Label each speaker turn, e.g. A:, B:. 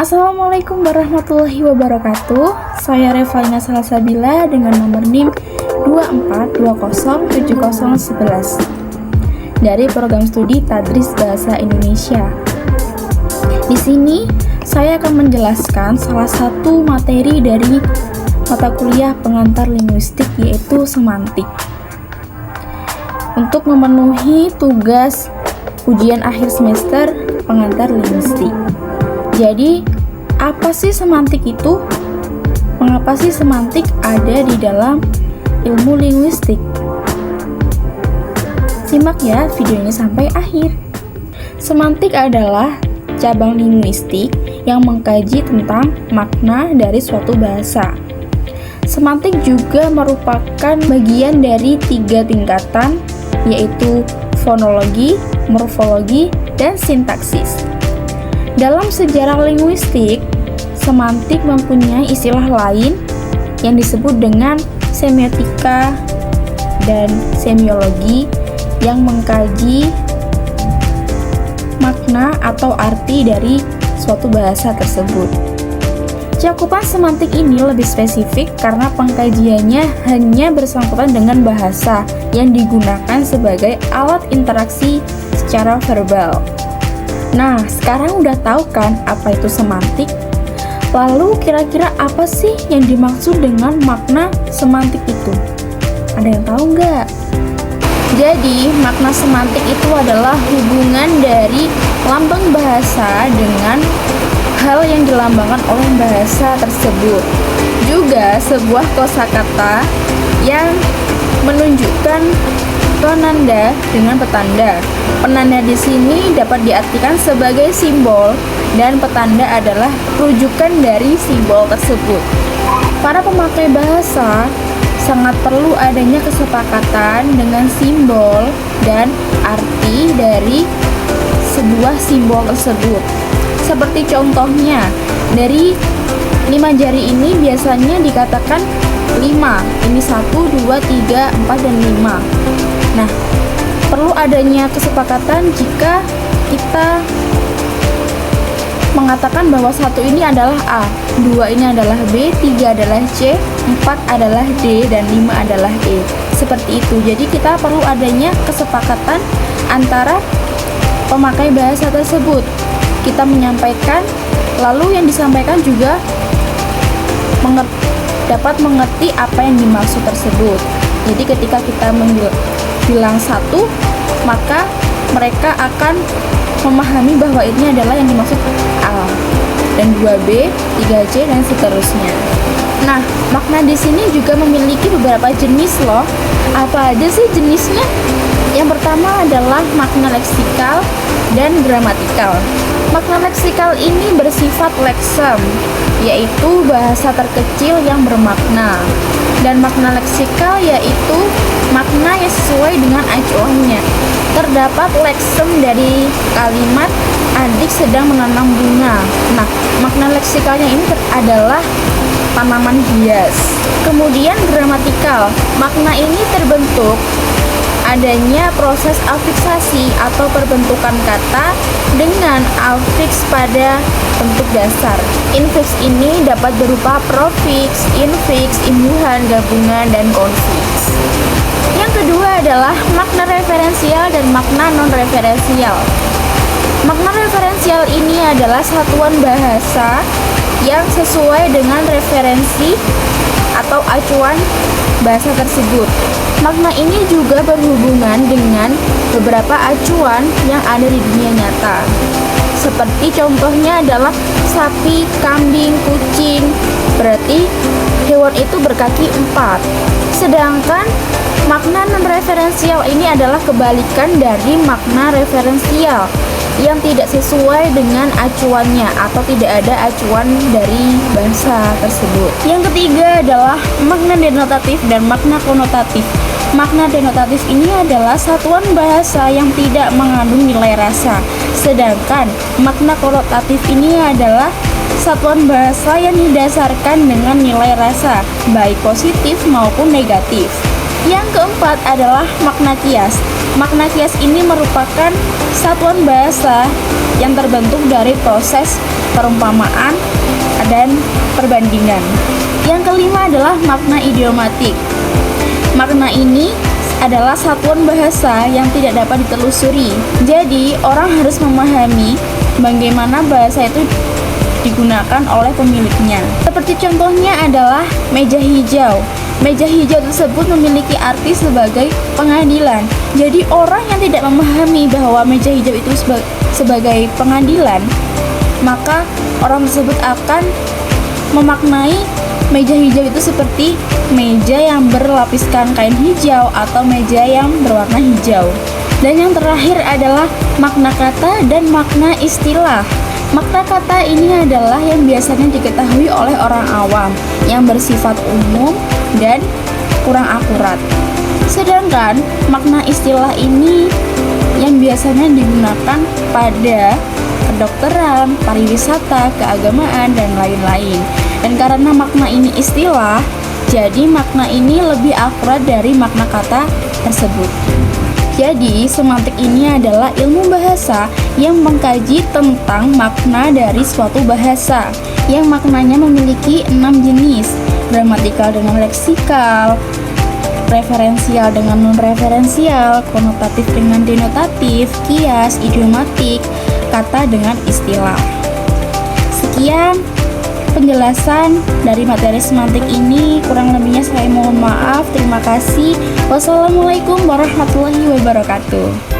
A: Assalamualaikum warahmatullahi wabarakatuh. Saya Revalina Salsabila dengan nomor NIM 24207011 dari program studi Tadris Bahasa Indonesia. Di sini saya akan menjelaskan salah satu materi dari mata kuliah pengantar linguistik, yaitu semantik. Untuk memenuhi tugas ujian akhir semester pengantar linguistik. Jadi, apa sih semantik itu? Mengapa sih semantik ada di dalam ilmu linguistik? Simak ya video ini sampai akhir. Semantik adalah cabang linguistik yang mengkaji tentang makna dari suatu bahasa. Semantik juga merupakan bagian dari 3 tingkatan, yaitu fonologi, morfologi, dan sintaksis. Dalam sejarah linguistik, semantik mempunyai istilah lain yang disebut dengan semiotika dan semiologi yang mengkaji makna atau arti dari suatu bahasa tersebut. Cakupan semantik ini lebih spesifik karena pengkajiannya hanya bersangkutan dengan bahasa yang digunakan sebagai alat interaksi secara verbal. Nah, sekarang udah tahu kan apa itu semantik? Lalu kira-kira apa sih yang dimaksud dengan makna semantik itu? Ada yang tahu nggak? Jadi, makna semantik itu adalah hubungan dari lambang bahasa dengan hal yang dilambangkan oleh bahasa tersebut. Juga sebuah kosakata yang menunjukkan penanda dengan petanda. Penanda di sini dapat diartikan sebagai simbol dan petanda adalah rujukan dari simbol tersebut. Para pemakai bahasa sangat perlu adanya kesepakatan dengan simbol dan arti dari sebuah simbol tersebut. Seperti contohnya, dari 5 jari ini biasanya dikatakan 5. Ini 1, 2, 3, 4, dan 5. Nah, perlu adanya kesepakatan jika kita mengatakan bahwa 1 ini adalah A, 2 ini adalah B, 3 adalah C, 4 adalah D, dan 5 adalah E. Seperti itu. Jadi kita perlu adanya kesepakatan antara pemakai bahasa tersebut. Kita menyampaikan, lalu yang disampaikan juga dapat mengerti apa yang dimaksud tersebut. Jadi ketika kita bilang 1, maka mereka akan memahami bahwa ini adalah yang dimaksud A, dan 2B, 3C, dan seterusnya. Nah, makna di sini juga memiliki beberapa jenis loh. Apa aja sih jenisnya? Yang pertama adalah makna leksikal dan gramatikal. Makna leksikal ini bersifat leksem, yaitu bahasa terkecil yang bermakna. Dan makna leksikal yaitu makna yang sesuai dengan acuannya. Terdapat leksem dari kalimat adik sedang menanam bunga. Nah, makna leksikalnya ini adalah tanaman hias. Kemudian gramatikal. Makna ini terbentuk adanya proses afiksasi atau perbentukan kata dengan afiks pada bentuk dasar. Infiks ini dapat berupa profiks, infiks, imbuhan, gabungan, dan konfiks. Yang kedua adalah makna referensial dan makna non-referensial. Makna referensial ini adalah satuan bahasa yang sesuai dengan referensi atau acuan bahasa tersebut. Makna ini juga berhubungan dengan beberapa acuan yang ada di dunia nyata. Seperti contohnya adalah sapi, kambing, kucing. Berarti hewan itu berkaki 4. Sedangkan makna non-referensial ini adalah kebalikan dari makna referensial yang tidak sesuai dengan acuannya atau tidak ada acuan dari bahasa tersebut. Yang ketiga adalah makna denotatif dan makna konotatif. Makna denotatif ini adalah satuan bahasa yang tidak mengandung nilai rasa. Sedangkan makna konotatif ini adalah satuan bahasa yang didasarkan dengan nilai rasa, baik positif maupun negatif. Yang keempat adalah makna kias. Makna kias ini merupakan satuan bahasa yang terbentuk dari proses perumpamaan dan perbandingan. Yang kelima adalah makna idiomatik. Makna ini adalah satuan bahasa yang tidak dapat ditelusuri. Jadi, orang harus memahami bagaimana bahasa itu digunakan oleh pemiliknya. Seperti contohnya adalah meja hijau. Meja hijau tersebut memiliki arti sebagai pengadilan. Jadi orang yang tidak memahami bahwa meja hijau itu sebagai pengadilan, maka orang tersebut akan memaknai meja hijau itu seperti meja yang berlapiskan kain hijau atau meja yang berwarna hijau. Dan yang terakhir adalah makna kata dan makna istilah. Makna kata ini adalah yang biasanya diketahui oleh orang awam, yang bersifat umum dan kurang akurat. Sedangkan makna istilah ini yang biasanya digunakan pada kedokteran, pariwisata, keagamaan, dan lain-lain. Dan karena makna ini istilah, jadi makna ini lebih akurat dari makna kata tersebut. Jadi, semantik ini adalah ilmu bahasa yang mengkaji tentang makna dari suatu bahasa, yang maknanya memiliki 6 jenis: gramatikal dengan leksikal, referensial dengan non-referensial, konotatif dengan denotatif, kias, idiomatik, kata dengan istilah. Sekian penjelasan dari materi semantik ini, kurang lebihnya saya mohon maaf. Terima kasih. Wassalamualaikum warahmatullahi wabarakatuh.